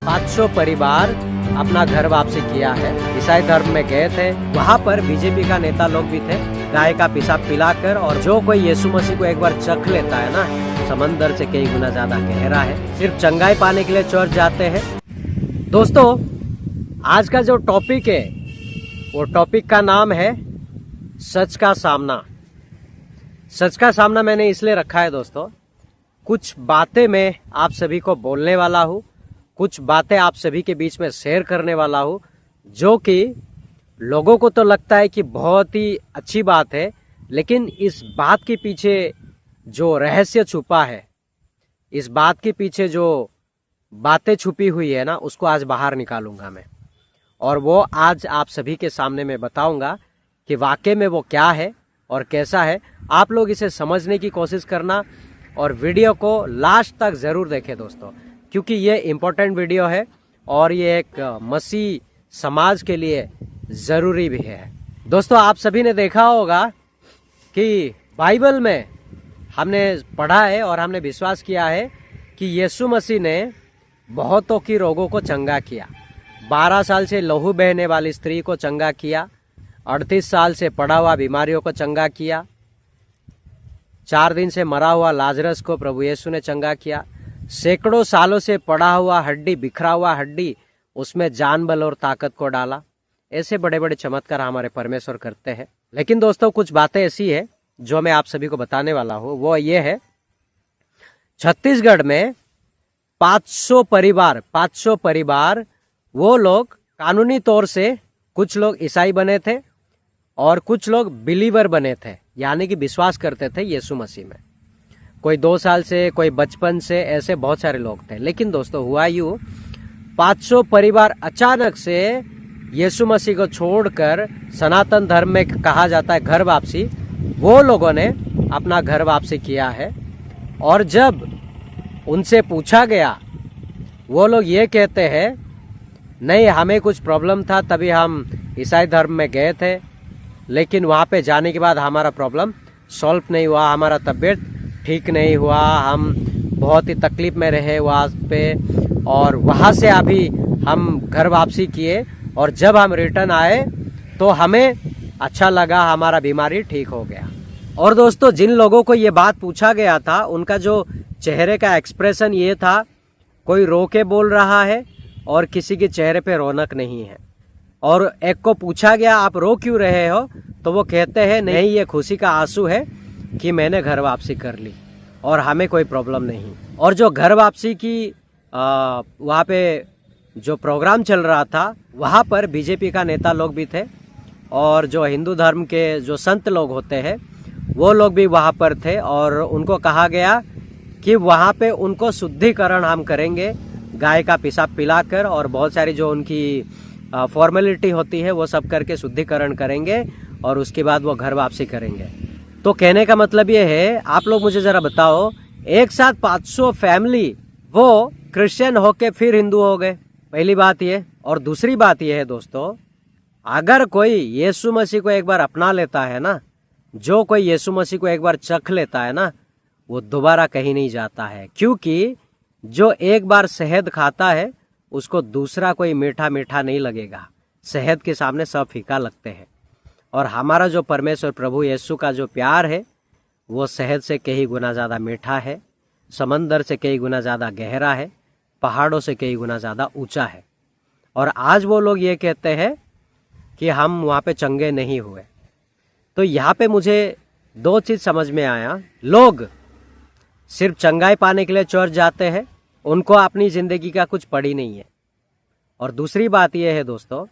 500 परिवार अपना घर वापसी किया है। ईसाई धर्म में गए थे, वहाँ पर बीजेपी का नेता लोग भी थे, गाय का पेशाब पिलाकर। और जो कोई यीशु मसीह को एक बार चख लेता है ना, समंदर से कई गुना ज्यादा गहरा है। सिर्फ चंगाई पाने के लिए चर्च जाते हैं। दोस्तों, आज का जो टॉपिक है वो टॉपिक का नाम है सच का सामना। सच का सामना मैंने इसलिए रखा है दोस्तों, कुछ बातें मैं आप सभी को बोलने वाला हूँ, कुछ बातें आप सभी के बीच में शेयर करने वाला हूँ, जो कि लोगों को तो लगता है कि बहुत ही अच्छी बात है, लेकिन इस बात के पीछे जो रहस्य छुपा है, इस बात के पीछे जो बातें छुपी हुई है ना, उसको आज बाहर निकालूंगा मैं। और वो आज आप सभी के सामने मैं बताऊंगा कि वाकई में वो क्या है और कैसा है। आप लोग इसे समझने की कोशिश करना और वीडियो को लास्ट तक ज़रूर देखें दोस्तों, क्योंकि ये इम्पोर्टेंट वीडियो है और ये एक मसीह समाज के लिए ज़रूरी भी है। दोस्तों, आप सभी ने देखा होगा कि बाइबल में हमने पढ़ा है और हमने विश्वास किया है कि यीशु मसीह ने बहुतों की रोगों को चंगा किया। 12 साल से लहू बहने वाली स्त्री को चंगा किया, 38 साल से पड़ा हुआ बीमारियों को चंगा किया, 4 दिन से मरा हुआ लाजरस को प्रभु यीशु ने चंगा किया, सैकड़ों सालों से पड़ा हुआ हड्डी, बिखरा हुआ हड्डी, उसमें जान बल और ताकत को डाला। ऐसे बड़े बड़े चमत्कार हमारे परमेश्वर करते हैं। लेकिन दोस्तों, कुछ बातें ऐसी है जो मैं आप सभी को बताने वाला हूँ। वो ये है, छत्तीसगढ़ में 500 परिवार वो लोग कानूनी तौर से, कुछ लोग ईसाई बने थे और कुछ लोग बिलीवर बने थे, यानी कि विश्वास करते थे यीशु मसीह में। कोई 2 साल से, कोई बचपन से, ऐसे बहुत सारे लोग थे। लेकिन दोस्तों, हुआ यूं, 500 परिवार अचानक से यीशु मसीह को छोड़कर, सनातन धर्म में कहा जाता है घर वापसी, वो लोगों ने अपना घर वापसी किया है। और जब उनसे पूछा गया, वो लोग ये कहते हैं, नहीं, हमें कुछ प्रॉब्लम था तभी हम ईसाई धर्म में गए थे, लेकिन वहाँ पे जाने के बाद हमारा प्रॉब्लम सॉल्व नहीं हुआ, हमारा तबीयत ठीक नहीं हुआ, हम बहुत ही तकलीफ में रहे वहाँ पे। और वहाँ से अभी हम घर वापसी किए और जब हम रिटर्न आए तो हमें अच्छा लगा, हमारा बीमारी ठीक हो गया। और दोस्तों, जिन लोगों को ये बात पूछा गया था, उनका जो चेहरे का एक्सप्रेशन ये था, कोई रो के बोल रहा है और किसी के चेहरे पे रौनक नहीं है। और एक को पूछा गया, आप रो क्यों रहे हो? तो वो कहते हैं, नहीं, ये खुशी का आंसू है कि मैंने घर वापसी कर ली और हमें कोई प्रॉब्लम नहीं। और जो घर वापसी की वहाँ पे जो प्रोग्राम चल रहा था, वहाँ पर बीजेपी का नेता लोग भी थे और जो हिंदू धर्म के जो संत लोग होते हैं वो लोग भी वहाँ पर थे। और उनको कहा गया कि वहाँ पे उनको शुद्धिकरण हम करेंगे, गाय का पेशाब पिलाकर, और बहुत सारी जो उनकी फॉर्मेलिटी होती है वो सब करके शुद्धिकरण करेंगे और उसके बाद वो घर वापसी करेंगे। तो कहने का मतलब ये है, आप लोग मुझे ज़रा बताओ, एक साथ 500 फैमिली वो क्रिश्चियन होके फिर हिंदू हो गए, पहली बात ये। और दूसरी बात ये है दोस्तों, अगर कोई यीशु मसीह को एक बार अपना लेता है ना, जो कोई यीशु मसीह को एक बार चख लेता है ना, वो दोबारा कहीं नहीं जाता है। क्योंकि जो एक बार शहद खाता है उसको दूसरा कोई मीठा मीठा नहीं लगेगा। शहद के सामने सब फीका लगते हैं। और हमारा जो परमेश्वर प्रभु यीशु का जो प्यार है, वो शहद से कई गुना ज़्यादा मीठा है, समंदर से कई गुना ज़्यादा गहरा है, पहाड़ों से कई गुना ज़्यादा ऊंचा है। और आज वो लोग ये कहते हैं कि हम वहाँ पे चंगे नहीं हुए। तो यहाँ पे मुझे 2 चीज़ समझ में आया। लोग सिर्फ चंगाई पाने के लिए चर्च जाते हैं, उनको अपनी ज़िंदगी का कुछ पड़ी नहीं है। और दूसरी बात यह है दोस्तों,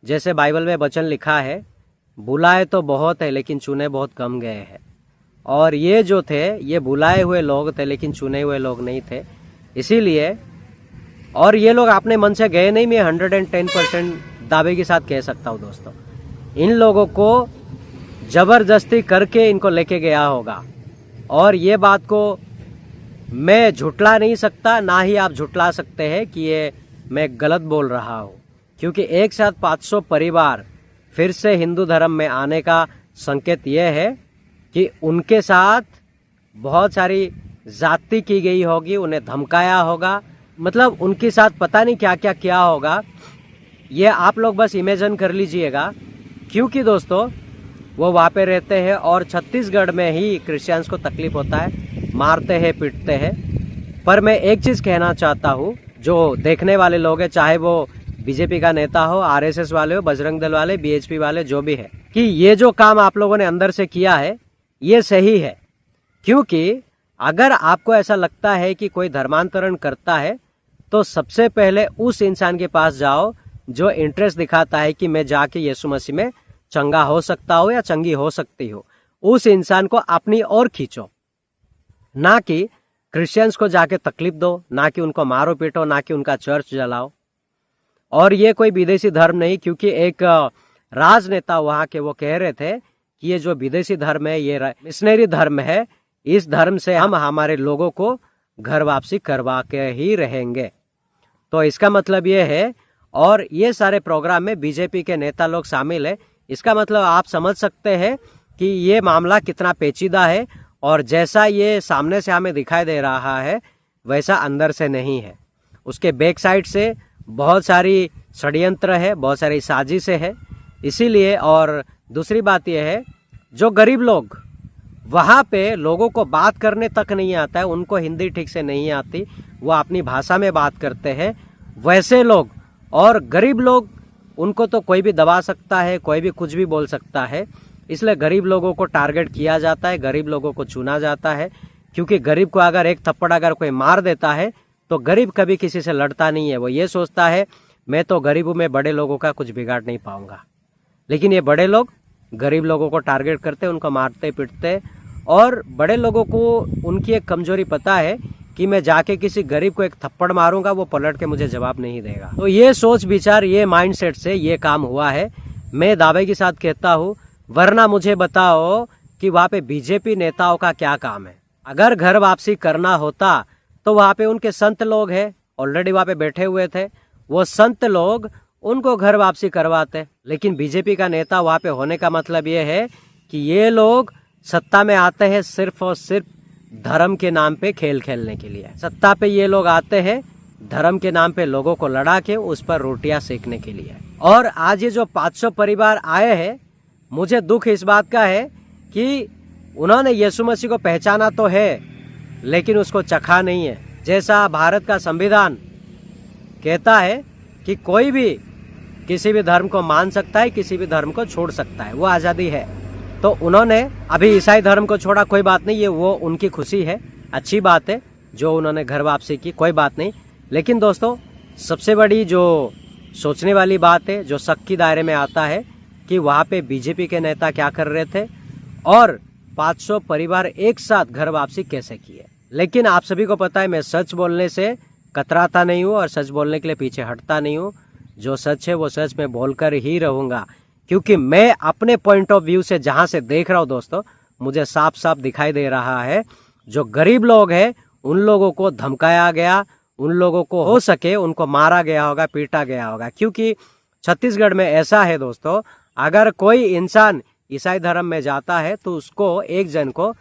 जैसे बाइबल में वचन लिखा है, बुलाए तो बहुत है लेकिन चुने बहुत कम गए हैं। और ये जो थे, ये बुलाए हुए लोग थे लेकिन चुने हुए लोग नहीं थे। इसीलिए, और ये लोग अपने मन से गए नहीं, मैं 110% दावे के साथ कह सकता हूँ दोस्तों, इन लोगों को जबरदस्ती करके इनको लेके गया होगा। और ये बात को मैं झुटला नहीं सकता, ना ही आप झुटला सकते हैं कि ये मैं गलत बोल रहा हूँ। क्योंकि एक साथ 500 परिवार फिर से हिंदू धर्म में आने का संकेत यह है कि उनके साथ बहुत सारी जाति की गई होगी, उन्हें धमकाया होगा, मतलब उनके साथ पता नहीं क्या क्या किया होगा, ये आप लोग बस इमेजिन कर लीजिएगा। क्योंकि दोस्तों वो वहाँ पे रहते हैं और छत्तीसगढ़ में ही क्रिश्चियंस को तकलीफ होता है, मारते हैं, पीटते हैं। पर मैं एक चीज़ कहना चाहता हूँ, जो देखने वाले लोग हैं, चाहे वो बीजेपी का नेता हो, आरएसएस वाले हो, बजरंग दल वाले, बीएचपी वाले, जो भी है, कि ये जो काम आप लोगों ने अंदर से किया है ये सही है। क्योंकि अगर आपको ऐसा लगता है कि कोई धर्मांतरण करता है तो सबसे पहले उस इंसान के पास जाओ जो इंटरेस्ट दिखाता है कि मैं जाके यीशु मसीह में चंगा हो सकता हो या चंगी हो सकती हो। उस इंसान को अपनी ओर खींचो, ना कि क्रिश्चियंस को जाके तकलीफ दो, ना कि उनको मारो पीटो, ना कि उनका चर्च जलाओ। और ये कोई विदेशी धर्म नहीं, क्योंकि एक राजनेता वहाँ के वो कह रहे थे कि ये जो विदेशी धर्म है ये मिशनरी धर्म है, इस धर्म से हम हमारे लोगों को घर वापसी करवा के ही रहेंगे। तो इसका मतलब ये है, और ये सारे प्रोग्राम में बीजेपी के नेता लोग शामिल है। इसका मतलब आप समझ सकते हैं कि ये मामला कितना पेचीदा है, और जैसा ये सामने से हमें दिखाई दे रहा है वैसा अंदर से नहीं है। उसके बैक साइड से बहुत सारी षड्यंत्र है, बहुत सारी साजिशें है। इसीलिए, और दूसरी बात यह है, जो गरीब लोग वहाँ पे लोगों को बात करने तक नहीं आता है, उनको हिंदी ठीक से नहीं आती, वो अपनी भाषा में बात करते हैं, वैसे लोग और गरीब लोग, उनको तो कोई भी दबा सकता है, कोई भी कुछ भी बोल सकता है। इसलिए गरीब लोगों को टारगेट किया जाता है, गरीब लोगों को चुना जाता है। क्योंकि गरीब को अगर एक थप्पड़ अगर कोई मार देता है तो गरीब कभी किसी से लड़ता नहीं है। वो ये सोचता है मैं तो गरीब हूँ, मैं बड़े लोगों का कुछ बिगाड़ नहीं पाऊंगा। लेकिन ये बड़े लोग गरीब लोगों को टारगेट करते, उनको मारते पीटते। और बड़े लोगों को उनकी एक कमजोरी पता है कि मैं जाके किसी गरीब को एक थप्पड़ मारूंगा, वो पलट के मुझे जवाब नहीं देगा। तो ये सोच विचार, ये माइंडसेट से ये काम हुआ है। मैं दावे के साथ कहता हूँ, वरना मुझे बताओ कि वहाँ पे बीजेपी नेताओं का क्या काम है। अगर घर वापसी करना होता तो वहाँ पे उनके संत लोग हैं, ऑलरेडी वहाँ पे बैठे हुए थे, वो संत लोग उनको घर वापसी करवाते। लेकिन बीजेपी का नेता वहाँ पे होने का मतलब ये है कि ये लोग सत्ता में आते हैं सिर्फ और सिर्फ धर्म के नाम पे खेल खेलने के लिए। सत्ता पे ये लोग आते हैं धर्म के नाम पे लोगों को लड़ा के उस पर रोटियां सेकने के लिए। और आज ये जो 500 परिवार आए हैं, मुझे दुख इस बात का है कि उन्होंने यीशु मसीह को पहचाना तो है, लेकिन उसको चखा नहीं है। जैसा भारत का संविधान कहता है कि कोई भी किसी भी धर्म को मान सकता है, किसी भी धर्म को छोड़ सकता है, वो आज़ादी है। तो उन्होंने अभी ईसाई धर्म को छोड़ा, कोई बात नहीं, ये वो उनकी खुशी है, अच्छी बात है जो उन्होंने घर वापसी की, कोई बात नहीं। लेकिन दोस्तों, सबसे बड़ी जो सोचने वाली बात है, जो शक की दायरे में आता है कि वहाँ पे बीजेपी के नेता क्या कर रहे थे और 500 परिवार एक साथ घर वापसी कैसे किए। लेकिन आप सभी को पता है, मैं सच बोलने से कतराता नहीं हूँ और सच बोलने के लिए पीछे हटता नहीं हूँ। जो सच है वो सच में बोलकर ही रहूँगा, क्योंकि मैं अपने पॉइंट ऑफ व्यू से जहाँ से देख रहा हूँ दोस्तों, मुझे साफ साफ दिखाई दे रहा है जो गरीब लोग हैं उन लोगों को धमकाया गया, उन लोगों को हो सके उनको मारा गया होगा, पीटा गया होगा। क्योंकि छत्तीसगढ़ में ऐसा है दोस्तों, अगर कोई इंसान ईसाई धर्म में जाता है तो उसको एक जन को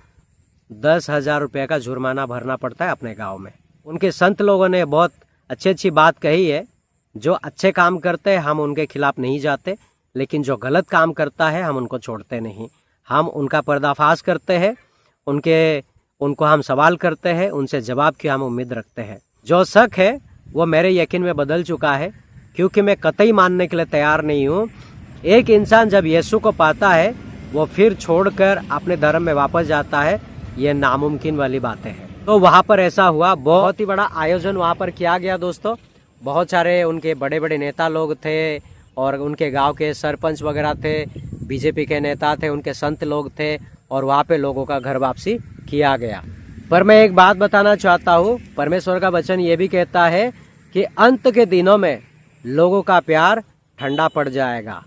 10,000 रुपये का जुर्माना भरना पड़ता है अपने गांव में। उनके संत लोगों ने बहुत अच्छी बात कही है, जो अच्छे काम करते हैं हम उनके खिलाफ नहीं जाते, लेकिन जो गलत काम करता है हम उनको छोड़ते नहीं। हम उनका पर्दाफाश करते हैं, उनको हम सवाल करते हैं, उनसे जवाब की हम उम्मीद रखते हैं। जो शक है वो मेरे यकीन में बदल चुका है, क्योंकि मैं कतई मानने के लिए तैयार नहीं हूँ। एक इंसान जब यीशु को पाता है वो फिर छोड़कर अपने धर्म में वापस जाता है, ये नामुमकिन वाली बातें हैं। तो वहाँ पर ऐसा हुआ, बहुत ही बड़ा आयोजन वहाँ पर किया गया दोस्तों। बहुत सारे उनके बड़े बड़े नेता लोग थे और उनके गांव के सरपंच वगैरह थे, बीजेपी के नेता थे, उनके संत लोग थे, और वहाँ पे लोगों का घर वापसी किया गया। पर मैं एक बात बताना चाहता हूँ, परमेश्वर का वचन ये भी कहता है कि अंत के दिनों में लोगों का प्यार ठंडा पड़ जाएगा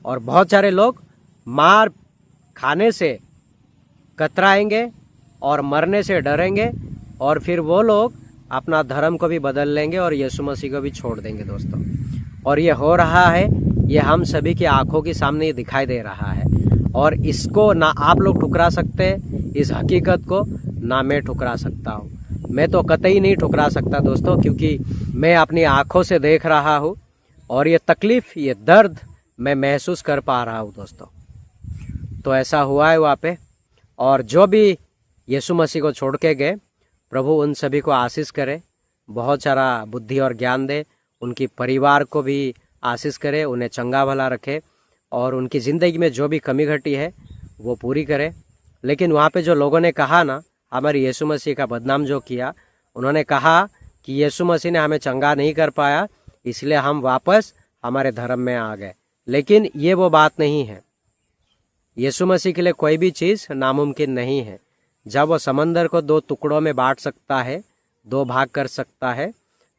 और बहुत सारे लोग मार खाने से कतराएंगे और मरने से डरेंगे, और फिर वो लोग अपना धर्म को भी बदल लेंगे और यीशु मसीह को भी छोड़ देंगे दोस्तों। और ये हो रहा है, ये हम सभी की आंखों के सामने ये दिखाई दे रहा है, और इसको ना आप लोग ठुकरा सकते हैं, इस हकीकत को ना मैं ठुकरा सकता हूँ। मैं तो कतई नहीं ठुकरा सकता दोस्तों, क्योंकि मैं अपनी आंखों से देख रहा हूँ और ये तकलीफ, ये दर्द मैं महसूस कर पा रहा हूँ दोस्तों। तो ऐसा हुआ है वहाँ पे। और जो भी यीशु मसीह को छोड़ के गए, प्रभु उन सभी को आशीष करे, बहुत सारा बुद्धि और ज्ञान दे, उनकी परिवार को भी आशीष करे, उन्हें चंगा भला रखे और उनकी ज़िंदगी में जो भी कमी घटी है वो पूरी करे। लेकिन वहाँ पे जो लोगों ने कहा ना, हमारे यीशु मसीह का बदनाम जो किया, उन्होंने कहा कि यीशु मसीह ने हमें चंगा नहीं कर पाया, इसलिए हम वापस हमारे धर्म में आ गए। लेकिन ये वो बात नहीं है। यीशु मसीह के लिए कोई भी चीज़ नामुमकिन नहीं है। जब वो समंदर को 2 टुकड़ों में बांट सकता है, 2 भाग कर सकता है,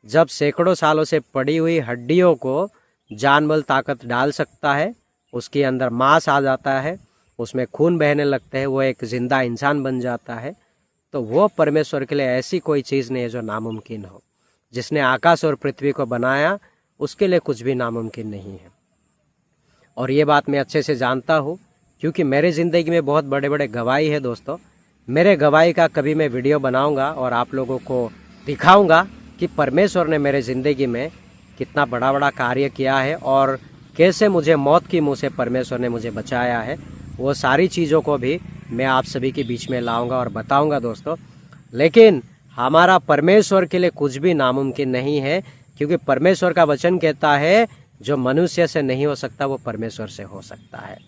जब सैकड़ों सालों से पड़ी हुई हड्डियों को जान बल ताकत डाल सकता है, उसके अंदर मांस आ जाता है, उसमें खून बहने लगते हैं, वो एक जिंदा इंसान बन जाता है, तो वो परमेश्वर के लिए ऐसी कोई चीज़ नहीं है जो नामुमकिन हो। जिसने आकाश और पृथ्वी को बनाया, उसके लिए कुछ भी नामुमकिन नहीं है। और ये बात मैं अच्छे से जानता हूँ, क्योंकि मेरे ज़िंदगी में बहुत बड़े बड़े गवाही है दोस्तों। मेरे गवाही का कभी मैं वीडियो बनाऊंगा और आप लोगों को दिखाऊंगा कि परमेश्वर ने मेरे ज़िंदगी में कितना बड़ा बड़ा कार्य किया है और कैसे मुझे मौत की मुँह से परमेश्वर ने मुझे बचाया है। वो सारी चीज़ों को भी मैं आप सभी के बीच में लाऊंगा और बताऊंगा दोस्तों। लेकिन हमारा परमेश्वर के लिए कुछ भी नामुमकिन नहीं है, क्योंकि परमेश्वर का वचन कहता है जो मनुष्य से नहीं हो सकता वो परमेश्वर से हो सकता है।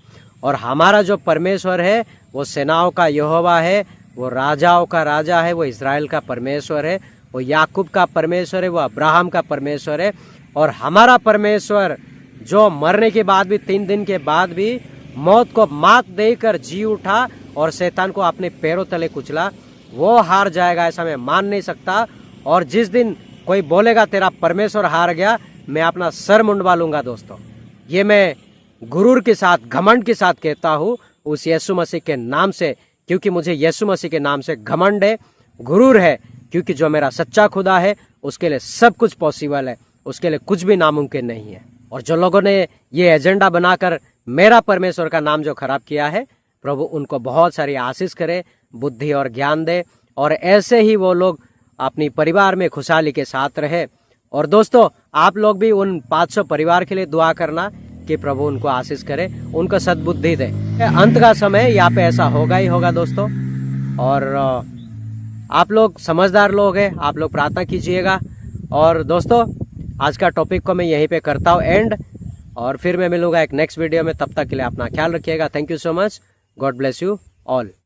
और हमारा जो परमेश्वर है वो सेनाओं का यहोवा है, वो राजाओं का राजा है, वो इज़राइल का परमेश्वर है, वो याकूब का परमेश्वर है, वो अब्राहम का परमेश्वर है। और हमारा परमेश्वर जो मरने के बाद भी 3 दिन के बाद भी मौत को मात देकर जी उठा और शैतान को अपने पैरों तले कुचला, वो हार जाएगा ऐसा मैं मान नहीं सकता। और जिस दिन कोई बोलेगा तेरा परमेश्वर हार गया, मैं अपना सर मुंडवा लूंगा दोस्तों। ये मैं गुरूर के साथ, घमंड के साथ कहता हूँ उस यीशु मसीह के नाम से, क्योंकि मुझे यीशु मसीह के नाम से घमंड है, गुरूर है, क्योंकि जो मेरा सच्चा खुदा है उसके लिए सब कुछ पॉसिबल है, उसके लिए कुछ भी नामुमकिन नहीं है। और जो लोगों ने ये एजेंडा बनाकर मेरा परमेश्वर का नाम जो खराब किया है, प्रभु उनको बहुत सारी आशीष करे, बुद्धि और ज्ञान दे, और ऐसे ही वो लोग अपनी परिवार में खुशहाली के साथ रहे। और दोस्तों आप लोग भी उन 500 परिवार के लिए दुआ करना कि प्रभु उनको आशीष करे, उनको सद्बुद्धि दे। अंत का समय यहाँ पे ऐसा होगा ही होगा दोस्तों। और आप लोग समझदार लोग हैं, आप लोग प्रार्थना कीजिएगा। और दोस्तों आज का टॉपिक को मैं यहीं पे करता हूँ एंड, और फिर मैं मिलूंगा एक नेक्स्ट वीडियो में। तब तक के लिए अपना ख्याल रखिएगा। Thank you so much. God bless you all.